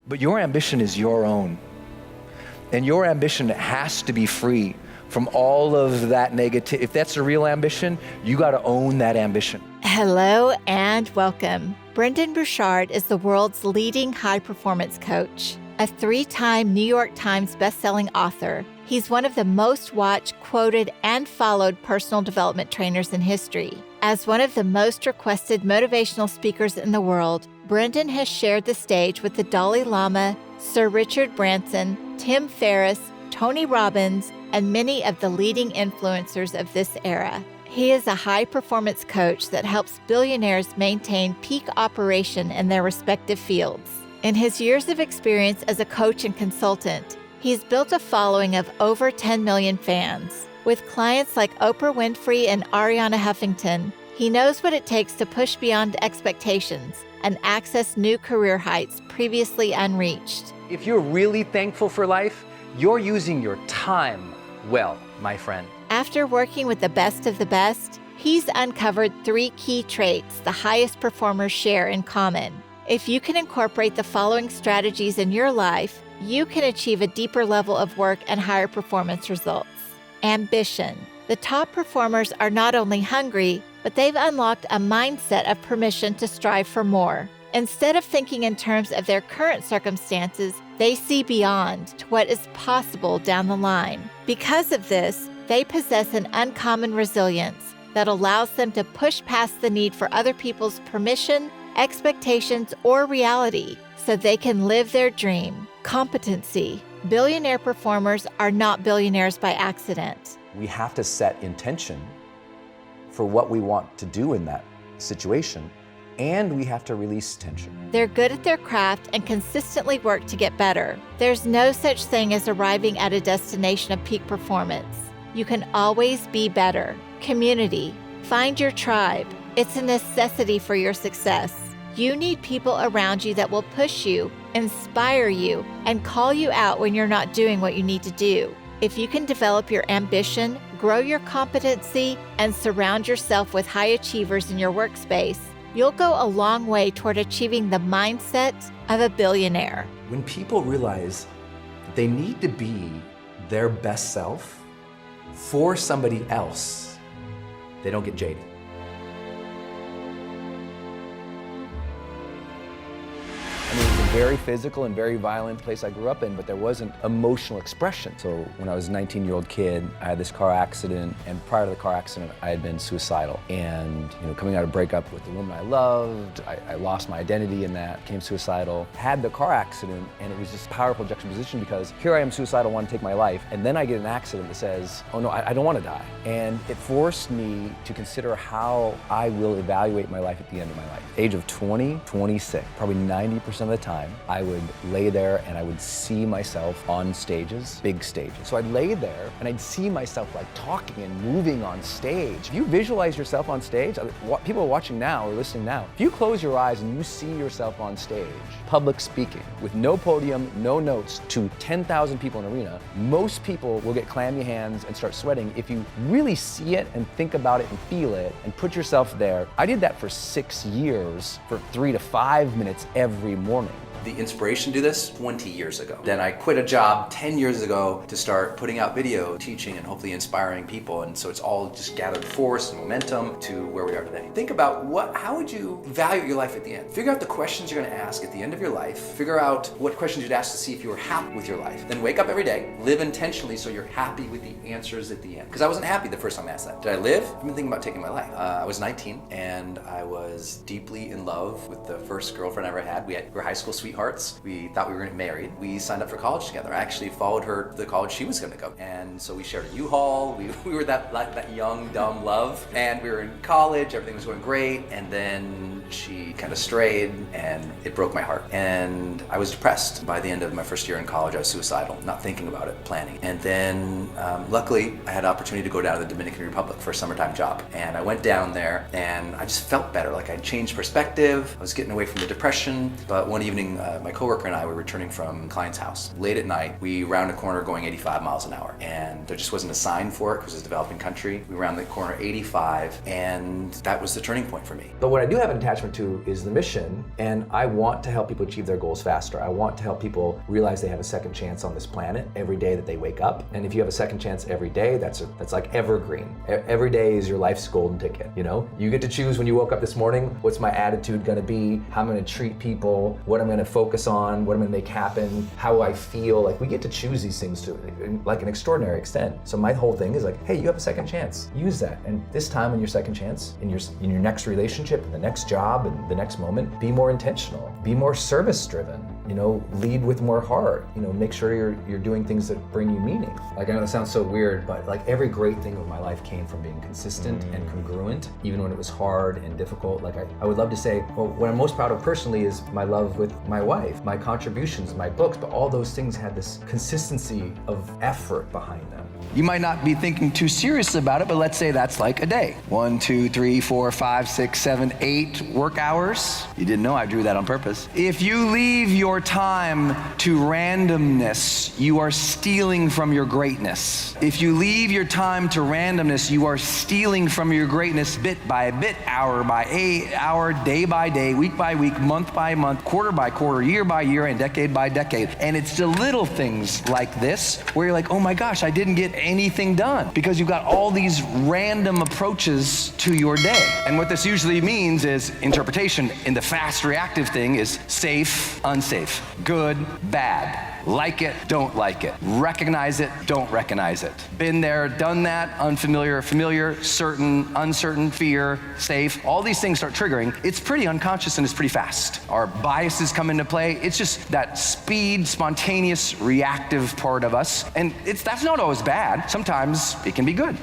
But your ambition is your own. And your ambition has to be free from all of that negative. If that's a real ambition, you got to own that ambition. Hello and welcome. Brendon Burchard is the world's leading high-performance coach, a 3-time New York Times bestselling author. He's one of the most watched, quoted, and followed personal development trainers in history. As one of the most requested motivational speakers in the world, Brendon has shared the stage with the Dalai Lama, Sir Richard Branson, Tim Ferriss, Tony Robbins, and many of the leading influencers of this era. He is a high-performance coach that helps billionaires maintain peak operation in their respective fields. In his years of experience as a coach and consultant, he's built a following of over 10 million fans. With clients like Oprah Winfrey and Ariana Huffington, he knows what it takes to push beyond expectations and access new career heights previously unreached. If you're really thankful for life, you're using your time well, my friend. After working with the best of the best, he's uncovered 3 key traits the highest performers share in common. If you can incorporate the following strategies in your life, you can achieve a deeper level of work and higher performance results. Ambition. The top performers are not only hungry, but they've unlocked a mindset of permission to strive for more. Instead of thinking in terms of their current circumstances, they see beyond to what is possible down the line. Because of this, they possess an uncommon resilience that allows them to push past the need for other people's permission, expectations, or reality so they can live their dream. Competency. Billionaire performers are not billionaires by accident. We have to set intention for what we want to do in that situation, and we have to release tension. They're good at their craft and consistently work to get better. There's no such thing as arriving at a destination of peak performance. You can always be better. Community. Find your tribe. It's a necessity for your success. You need people around you that will push you, inspire you, and call you out when you're not doing what you need to do. If you can develop your ambition, grow your competency, and surround yourself with high achievers in your workspace, you'll go a long way toward achieving the mindset of a billionaire. When people realize they need to be their best self for somebody else, they don't get jaded. I mean, it was a very physical and very violent place I grew up in, but there wasn't emotional expression. So when I was a 19-year-old kid, I had this car accident, and prior to the car accident, I had been suicidal. And coming out of a breakup with the woman I loved, I lost my identity in that, became suicidal. Had the car accident, and it was just powerful juxtaposition because here I am suicidal, want to take my life, and then I get an accident that says, oh no, I don't want to die. And it forced me to consider how I will evaluate my life at the end of my life. Age of 20, 26, probably 90% of the time, I would lay there and I would see myself on stages, big stages. So I'd lay there and I'd see myself like talking and moving on stage. If you visualize yourself on stage, people are watching now or listening now, if you close your eyes and you see yourself on stage, public speaking, with no podium, no notes, to 10,000 people in an arena, most people will get clammy hands and start sweating if you really see it and think about it and feel it and put yourself there. I did that for 6 years, for 3 to 5 minutes every morning. The inspiration to do this 20 years ago. Then I quit a job 10 years ago to start putting out video, teaching, and hopefully inspiring people. And so it's all just gathered force and momentum to where we are today. Think about how would you value your life at the end? Figure out the questions you're gonna ask at the end of your life. Figure out what questions you'd ask to see if you were happy with your life. Then wake up every day, live intentionally so you're happy with the answers at the end. Because I wasn't happy the first time I asked that. Did I live? I've been thinking about taking my life. I was 19 and I was deeply in love with the first girlfriend I ever had. We were high school sweethearts. We thought we were gonna get married. We signed up for college together. I actually followed her to the college she was gonna go. And so we shared a U-Haul. We were that young, dumb love. And we were in college, everything was going great. And then she kind of strayed and it broke my heart. And I was depressed. By the end of my first year in college, I was suicidal, not thinking about it, planning. And then luckily, I had an opportunity to go down to the Dominican Republic for a summertime job. And I went down there and I just felt better, like I changed perspective. I was getting away from the depression. But one evening, my coworker and I were returning from a client's house. Late at night, we round a corner going 85 miles an hour. And there just wasn't a sign for it because it's a developing country. We round the corner 85 and that was the turning point for me. But what I do have attached attachment to is the mission, and I want to help people achieve their goals faster. I want to help people realize they have a second chance on this planet every day that they wake up. And if you have a second chance every day, that's like evergreen. Every day is your life's golden ticket, you know? You get to choose when you woke up this morning, what's my attitude gonna be, how I'm gonna treat people, what I'm gonna focus on, what I'm gonna make happen, how I feel. Like, we get to choose these things to like an extraordinary extent. So my whole thing is like, hey, you have a second chance. Use that. And this time in your second chance, in your next relationship, in the next job, and the next moment, be more intentional, be more service driven. You know, lead with more heart. You know, make sure you're doing things that bring you meaning. Like, I know that sounds so weird, but like every great thing of my life came from being consistent and congruent, even when it was hard and difficult. Like, I would love to say, well, what I'm most proud of personally is my love with my wife, my contributions, my books, but all those things had this consistency of effort behind them. You might not be thinking too seriously about it, but let's say that's like a day. 1, 2, 3, 4, 5, 6, 7, 8 work hours. You didn't know I drew that on purpose. If you leave your time to randomness, you are stealing from your greatness. If you leave your time to randomness, you are stealing from your greatness bit by bit, hour by hour, day by day, week by week, month by month, quarter by quarter, year by year, and decade by decade. And it's the little things like this where you're like, oh my gosh, I didn't get anything done, because you've got all these random approaches to your day. And what this usually means is interpretation in the fast reactive thing is safe, unsafe, good, bad. Like it, don't like it. Recognize it, don't recognize it. Been there, done that, unfamiliar, familiar, certain, uncertain, fear, safe. All these things start triggering. It's pretty unconscious and it's pretty fast. Our biases come into play. It's just that speed, spontaneous, reactive part of us. And that's not always bad. Sometimes it can be good.